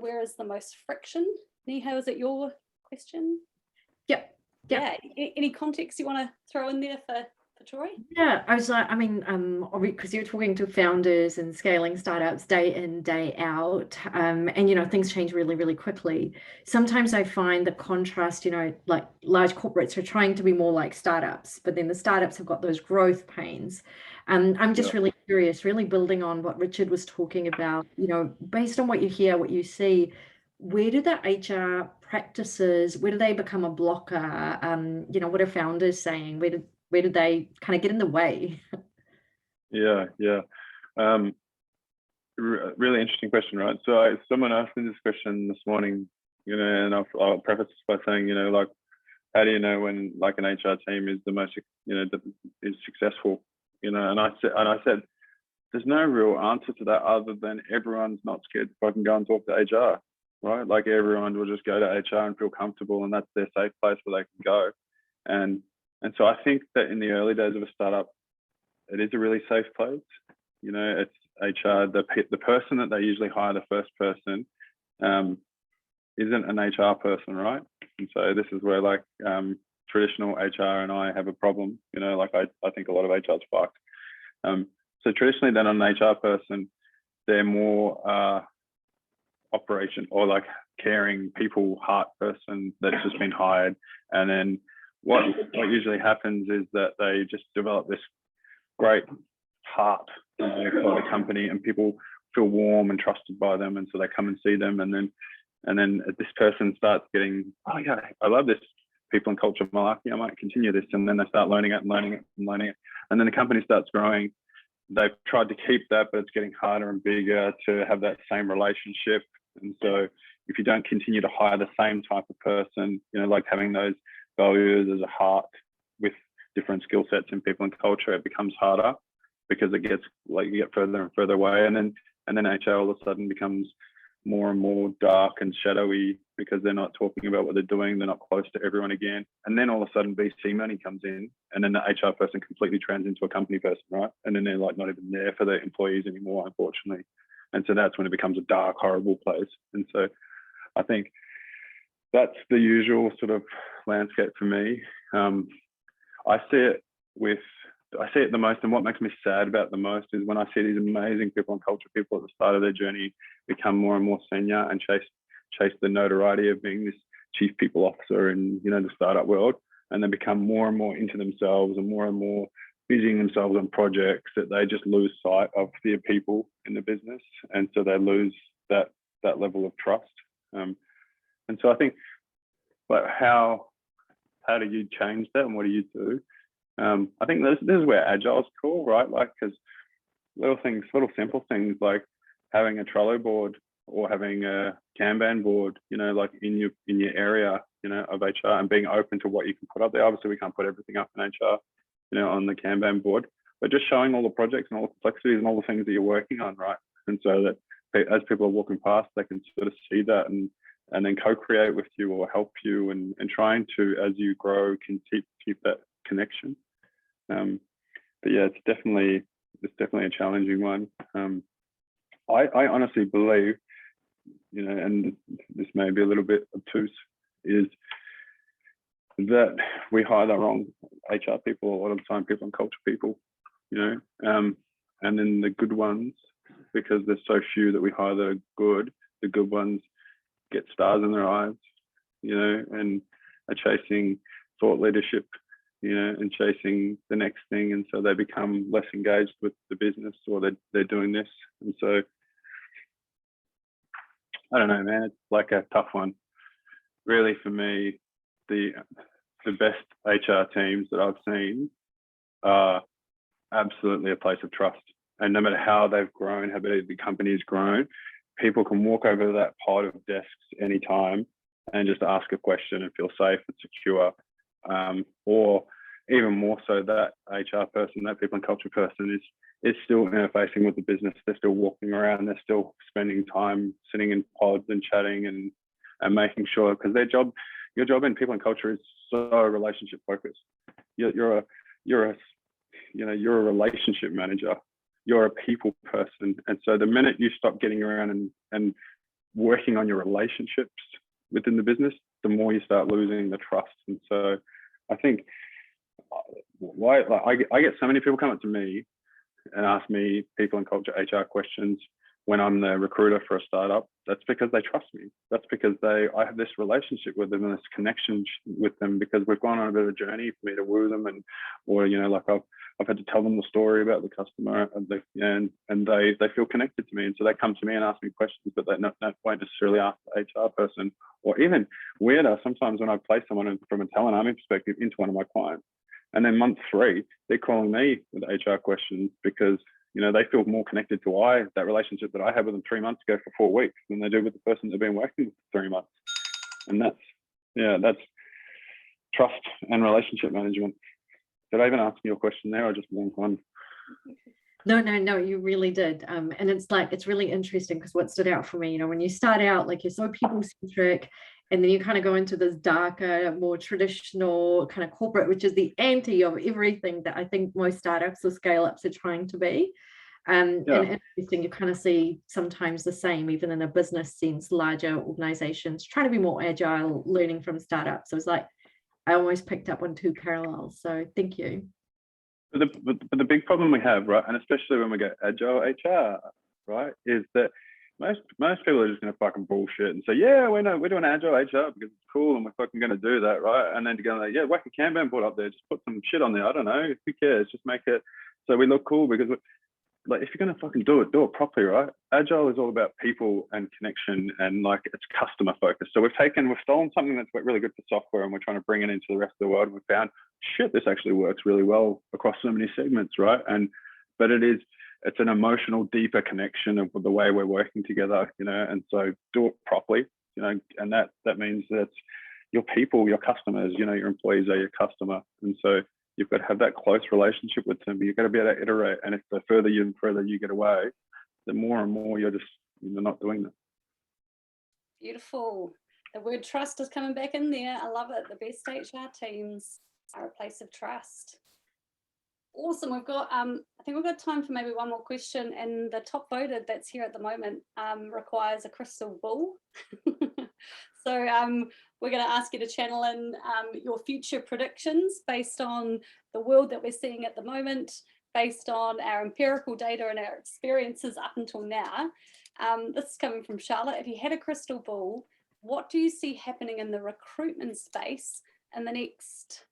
where is the most friction? Niha, is it your question? Yep. Yeah. Any context you want to throw in there for Troy? Yeah, I was like, I mean, because you're talking to founders and scaling startups day in, day out, and you know, things change really, really quickly. Sometimes I find the contrast, you know, like large corporates are trying to be more like startups, but then the startups have got those growth pains. I'm just really curious, really building on what Richard was talking about, you know, based on what you hear, what you see, where do the HR practices, where do they become a blocker? You know, what are founders saying? Where did they kind of get in the way? Yeah. Really interesting question, right? So someone asked me this question this morning, you know, and I'll preface this by saying, you know, like, how do you know when like an HR team is the most, you know, is successful, you know? And I said, there's no real answer to that other than everyone's not scared to fucking go and talk to HR, right? Like everyone will just go to HR and feel comfortable, and that's their safe place where they can go. And so I think that in the early days of a startup, it is a really safe place. You know, it's HR, the person that they usually hire, the first person, isn't an HR person, right? And so this is where like traditional HR and I have a problem. You know, like I think a lot of HR's fucked. So traditionally, then an HR person, they're more operation or like caring people heart person that's just been hired, and then what usually happens is that they just develop this great heart for the company, and people feel warm and trusted by them, and so they come and see them, and then this person starts getting, oh yeah, I love this people and culture malarkey, I might continue this, and then they start learning it, and then the company starts growing. They've tried to keep that, but it's getting harder and bigger to have that same relationship. And so if you don't continue to hire the same type of person, you know, like having those values as a heart with different skill sets in people and culture, it becomes harder because it gets like you get further and further away, and then HR all of a sudden becomes more and more dark and shadowy because they're not talking about what they're doing, they're not close to everyone again, and then all of a sudden VC money comes in, and then the HR person completely turns into a company person, right? And then they're like not even there for their employees anymore, unfortunately. And so that's when it becomes a dark, horrible place. And so I think that's the usual sort of landscape for me. I see it the most, and what makes me sad about the most is when I see these amazing people and culture people at the start of their journey become more and more senior and chase the notoriety of being this chief people officer in, you know, the startup world, and then become more and more into themselves and more busying themselves on projects that they just lose sight of their people in the business, and so they lose that level of trust. And so I think, like, how do you change that, and what do you do? I think this is where Agile's cool, right? Like, because little simple things like having a Trello board or having a Kanban board, you know, like in your area, you know, of HR, and being open to what you can put up there. Obviously, we can't put everything up in HR, you know, on the Kanban board, but just showing all the projects and all the complexities and all the things that you're working on, right? And so that as people are walking past, they can sort of see that and then co-create with you or help you, and trying to, as you grow, can keep that connection. But yeah, it's definitely a challenging one. I honestly believe, you know, and this may be a little bit obtuse, is that we hire the wrong HR people a lot of the time, people and culture people, you know, and then the good ones, because there's so few that we hire that are good, the good ones get stars in their eyes, you know, and are chasing thought leadership, you know, and chasing the next thing, and so they become less engaged with the business, or they're doing this. And so I don't know, man. It's like a tough one. Really, for me, the best HR teams that I've seen are absolutely a place of trust. And no matter how they've grown, how big the company's grown, people can walk over to that pod of desks anytime and just ask a question and feel safe and secure. Or even more so, that HR person, that people and culture person is still interfacing with the business. They're still walking around. They're still spending time sitting in pods and chatting and making sure, because your job in people and culture is so relationship focused. You're a relationship manager. You're a people person. And so the minute you stop getting around and working on your relationships within the business, the more you start losing the trust. And so I think I get so many people come up to me and ask me people and culture HR questions when I'm the recruiter for a startup. That's because they trust me. That's because I have this relationship with them and this connection with them, because we've gone on a bit of a journey for me to woo them, or I've had to tell them the story about the customer, and they feel connected to me, and so they come to me and ask me questions, but they won't necessarily ask the HR person. Or even weirder, sometimes when I place someone from a talent army perspective into one of my clients, and then month 3 they're calling me with HR questions because they feel more connected to that relationship that I had with them 3 months ago for 4 weeks than they do with the person they've been working with for 3 months. And that's trust and relationship management. Did I even ask you a question there, or just one? No, you really did. And it's really interesting, because what stood out for me, when you start out, like, you're so people-centric, and then you kind of go into this darker, more traditional kind of corporate, which is the anti of everything that I think most startups or scale-ups are trying to be. And interesting, you kind of see sometimes the same, even in a business sense, larger organizations trying to be more agile, learning from startups. So it's like, I almost picked up on 2 parallels. So thank you. But the big problem we have, right, and especially when we go Agile HR, right, is that most people are just going to fucking bullshit and say, yeah, we're doing Agile HR because it's cool and we're fucking going to do that, right? And then to go like, yeah, whack a Kanban board up there, just put some shit on there. I don't know, who cares? Just make it so we look cool, because like, if you're going to fucking do it properly, right? Agile is all about people and connection, and like, it's customer focused. So we've stolen something that's really good for software, and we're trying to bring it into the rest of the world. And we found, shit, this actually works really well across so many segments, right? But it's an emotional, deeper connection of the way we're working together, and so do it properly, and that means that your people, your customers, your employees are your customer. And so you've got to have that close relationship with them, but you've got to be able to iterate. And if the further you get away, the more and more you're not doing that. Beautiful. The word trust is coming back in there. I love it. The best HR teams are a place of trust. Awesome. We've got, I think we've got time for maybe one more question, and the top voted that's here at the moment requires a crystal ball. So we're going to ask you to channel in your future predictions based on the world that we're seeing at the moment, based on our empirical data and our experiences up until now. This is coming from Charlotte. If you had a crystal ball, what do you see happening in the recruitment space in the next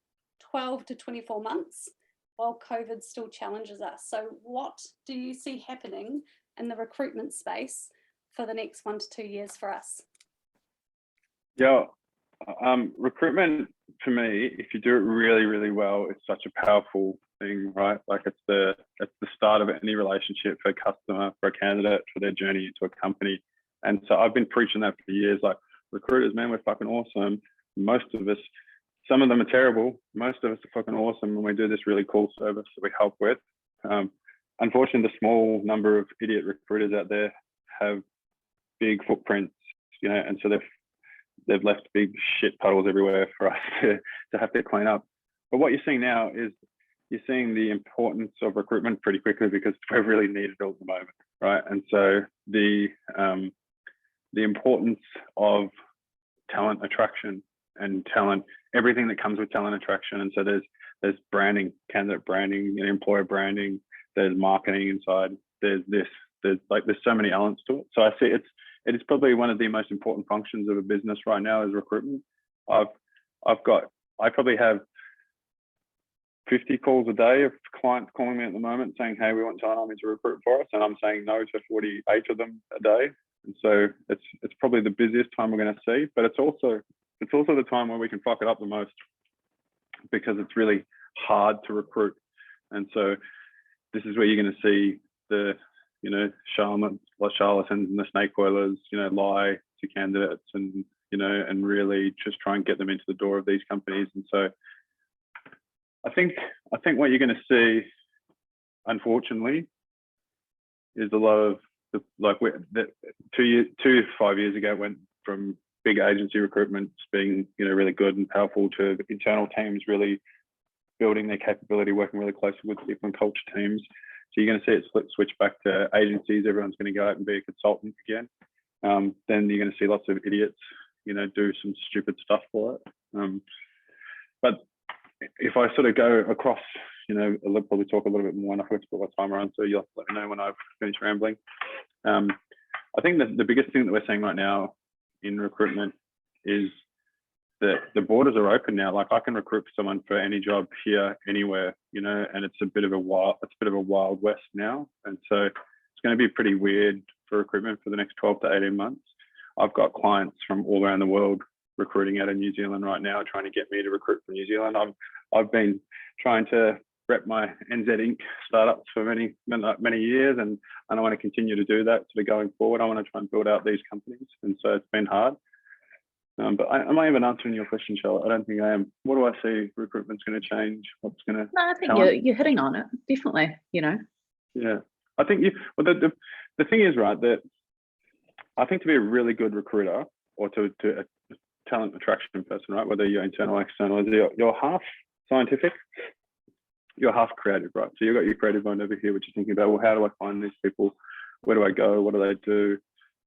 12 to 24 months while COVID still challenges us? So what do you see happening in the recruitment space for the next 1 to 2 years for us? Yeah, recruitment, for me, if you do it really, really well, it's such a powerful thing, right? Like, it's the start of any relationship for a customer, for a candidate, for their journey into a company. And so I've been preaching that for years. Like, recruiters, man, we're fucking awesome. Most of us, some of them are terrible. Most of us are fucking awesome when we do this really cool service that we help with. Unfortunately, the small number of idiot recruiters out there have big footprints, and so they've left big shit puddles everywhere for us to have to clean up. But what you're seeing now is you're seeing the importance of recruitment pretty quickly, because we really need it all at the moment, right? And so the importance of talent attraction and talent, everything that comes with talent attraction. And so there's branding, candidate branding, employer branding, there's marketing inside, there's so many elements to it. So I see it is probably one of the most important functions of a business right now is recruitment. I probably have 50 calls a day of clients calling me at the moment saying, hey, we want Talent Army to recruit for us. And I'm saying no to 48 of them a day. And so it's probably the busiest time we're going to see, but it's also the time where we can fuck it up the most, because it's really hard to recruit. And so this is where you're going to see the, you know, charlatans and the snake oilers, you know, lie to candidates and, you know, and really just try and get them into the door of these companies. And so I think what you're going to see, unfortunately, is a lot of like 2 to 5 years ago, it went from big agency recruitment being, you know, really good and powerful to internal teams really building their capability, working really closely with people and culture teams. So you're going to see it switch back to agencies. Everyone's going to go out and be a consultant again. Then you're going to see lots of idiots, you know, do some stupid stuff for it. But if I sort of go across, you know, I'll probably talk a little bit more, and I forgot to put my timer on, so you'll let me know when I've finished rambling. I think that the biggest thing that we're seeing right now in recruitment is that the borders are open now. Like, I can recruit someone for any job here, anywhere, you know, and it's a bit of a wild west now. And so it's going to be pretty weird for recruitment for the next 12 to 18 months. I've got clients from all around the world recruiting out of New Zealand right now, trying to get me to recruit from New Zealand. I've been trying to rep my NZ Inc. startups for many years, and I want to continue to do that sort of going forward. I want to try and build out these companies, and so it's been hard. But am I even answering your question, Charlotte? I don't think I am. What do I see recruitment's going to change? What's going to? No, I think you're hitting on it, definitely. You know. Yeah, I think the thing is, right, that I think to be a really good recruiter, or to a talent attraction person, right, whether you're internal or external, you're half scientific, you're half creative, right? So you've got your creative mind over here, which is thinking about, well, how do I find these people? Where do I go? What do they do?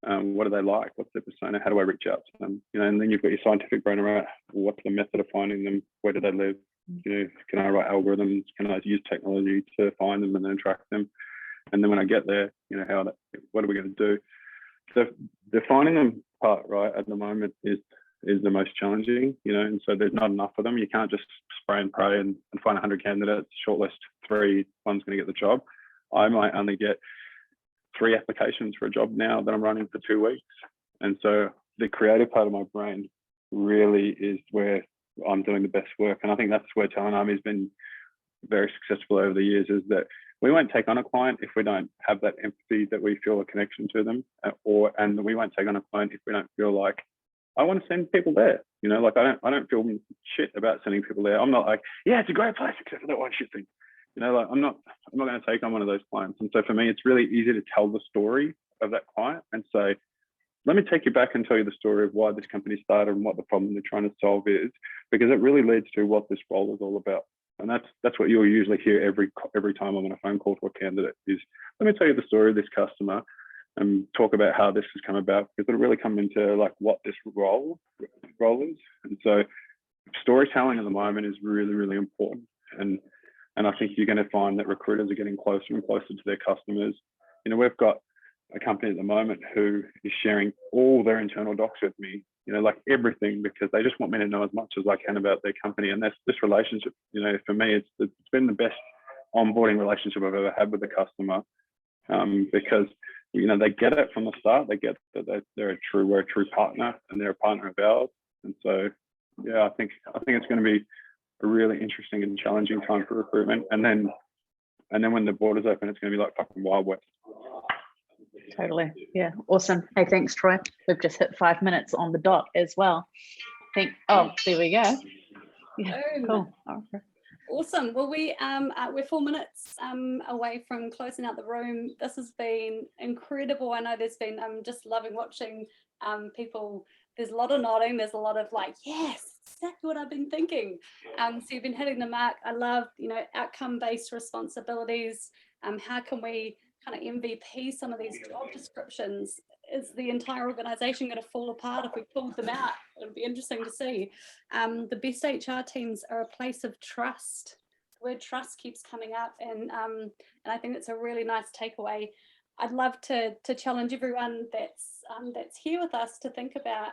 What do they like? What's their persona? How do I reach out to them? You know, and then you've got your scientific brain around what's the method of finding them? Where do they live? You know, can I write algorithms? Can I use technology to find them and then track them? And then when I get there, you know, what are we going to do? So the finding them part, right, at the moment is the most challenging, you know, and so there's not enough of them. You can't just spray and pray and find 100 candidates, shortlist 3, one's going to get the job. I might only get 3 applications for a job now that I'm running for 2 weeks. And so the creative part of my brain really is where I'm doing the best work. And I think that's where Talent Army has been very successful over the years, is that we won't take on a client if we don't have that empathy, that we feel a connection to them, and we won't take on a client if we don't feel like, I want to send people there. You know, like I don't feel shit about sending people there. I'm not like, yeah, it's a great place except for that one shit thing. You know, like I'm not going to take on one of those clients. And so for me, it's really easy to tell the story of that client and say, let me take you back and tell you the story of why this company started and what the problem they're trying to solve is, because it really leads to what this role is all about. And that's what you'll usually hear every time I'm on a phone call to a candidate is, let me tell you the story of this customer and talk about how this has come about, because it'll really come into like what this role is. And so storytelling at the moment is really, really important. And I think you're going to find that recruiters are getting closer and closer to their customers. You know, we've got a company at the moment who is sharing all their internal docs with me, you know, like everything, because they just want me to know as much as I can about their company. And that's this relationship, you know, for me, it's been the best onboarding relationship I've ever had with the customer, because, you know, they get it from the start. They get that we're a true partner, and they're a partner of ours. And so, yeah, I think it's going to be a really interesting and challenging time for recruitment. And then when the borders open, it's going to be like fucking Wild West. Totally. Yeah. Awesome. Hey, thanks, Troy. We've just hit 5 minutes on the dot as well. Oh, there we go. Yeah, cool. Awesome. Well, we're 4 minutes away from closing out the room. This has been incredible. I know there's been, I'm just loving watching people. There's a lot of nodding. There's a lot of like, yes, exactly what I've been thinking. So you've been hitting the mark. I love, you know, outcome-based responsibilities. How can we kind of MVP some of these job descriptions? Is the entire organization going to fall apart if we pulled them out? It'll be interesting to see. The best HR teams are a place of trust. The word trust keeps coming up, and I think it's a really nice takeaway. I'd love to challenge everyone that's here with us to think about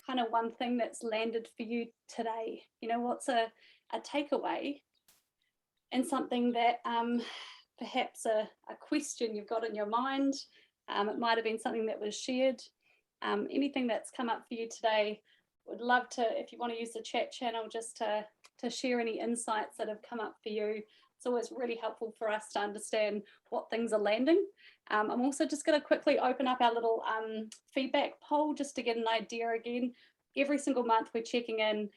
kind of one thing that's landed for you today. You know, what's a takeaway, and something that perhaps a question you've got in your mind, It might have been something that was shared. Anything that's come up for you today, would love to, if you want to use the chat channel, just to share any insights that have come up for you. It's always really helpful for us to understand what things are landing. I'm also just going to quickly open up our little feedback poll just to get an idea again. Every single month we're checking in.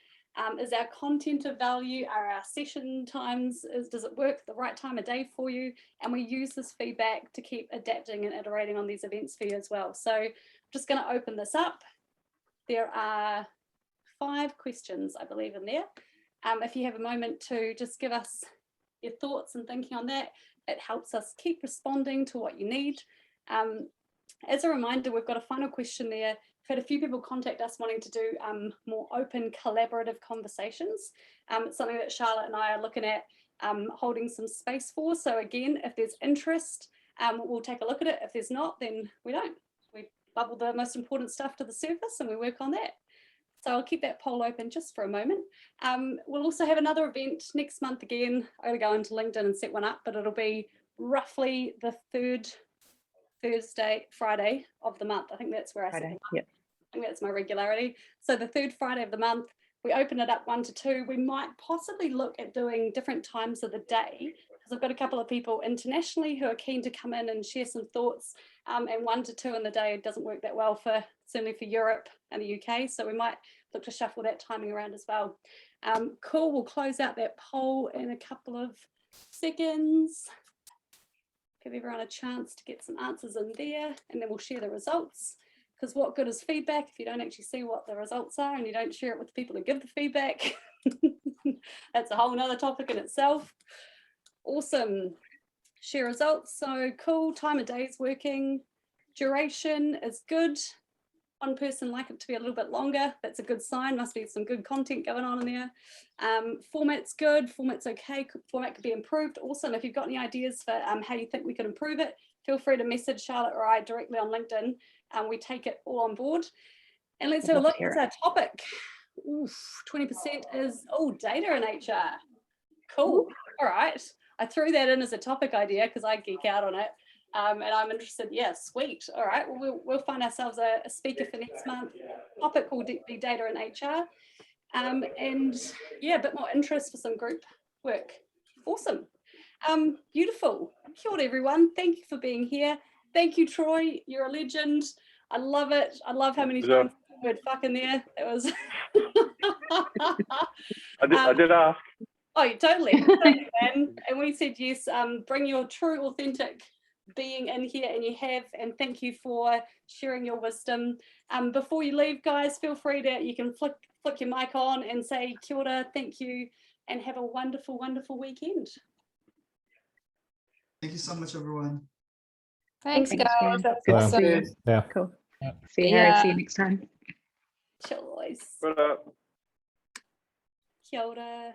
Is our content of value? Are our session times, does it work the right time of day for you? And we use this feedback to keep adapting and iterating on these events for you as well. So I'm just going to open this up. There are 5 questions, I believe, in there. If you have a moment to just give us your thoughts and thinking on that, it helps us keep responding to what you need. As a reminder, we've got a final question there. We've had a few people contact us wanting to do more open collaborative conversations. It's something that Charlotte and I are looking at holding some space for. So again, if there's interest, we'll take a look at it. If there's not, then we don't. We bubble the most important stuff to the surface and we work on that. So I'll keep that poll open just for a moment. We'll also have another event next month again. I'm going to go into LinkedIn and set one up, but it'll be roughly the 3rd Friday of the month. I think that's where I set it up. Yep. I think that's my regularity. So the 3rd Friday of the month, we open it up 1 to 2. We might possibly look at doing different times of the day, because I've got a couple of people internationally who are keen to come in and share some thoughts. And 1 to 2 in the day doesn't work that well certainly for Europe and the UK. So we might look to shuffle that timing around as well. Cool, we'll close out that poll in a couple of seconds. Give everyone a chance to get some answers in there, and then we'll share the results. Because what good is feedback if you don't actually see what the results are and you don't share it with the people who give the feedback? That's a whole nother topic in itself. Awesome. Share results. So cool. Time of day is working. Duration is good. One person like it to be a little bit longer. That's a good sign. Must be some good content going on in there. Format's good. Format's okay. Format could be improved. Awesome. If you've got any ideas for how you think we could improve it, feel free to message Charlotte or I directly on LinkedIn. We take it all on board. And let's have a look at our topic. Oof, 20% is, data in HR. Cool. All right. I threw that in as a topic idea because I geek out on it. And I'm interested. Yeah, sweet. All right. Well, we'll find ourselves a speaker for next month. Topic will be data in HR. And yeah, a bit more interest for some group work. Awesome. Beautiful. Kia ora, everyone. Thank you for being here. Thank you, Troy. You're a legend. I love it. I love how many times the word fuck in there. It was. I did ask. Oh, totally. Man. And we said yes. Bring your true, authentic being in here, and you have. And thank you for sharing your wisdom. Before you leave, guys, feel free to. You can flick your mic on and say kia ora, thank you, and have a wonderful, wonderful weekend. Thank you so much, everyone. Thanks guys. That's Good awesome. to see you. Yeah. Cool. See you, Harry. See you next time. Cheers. What up? Kia ora.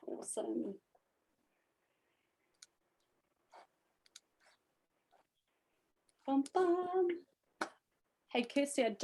Awesome. Bum, bum. Hey, Kirsty,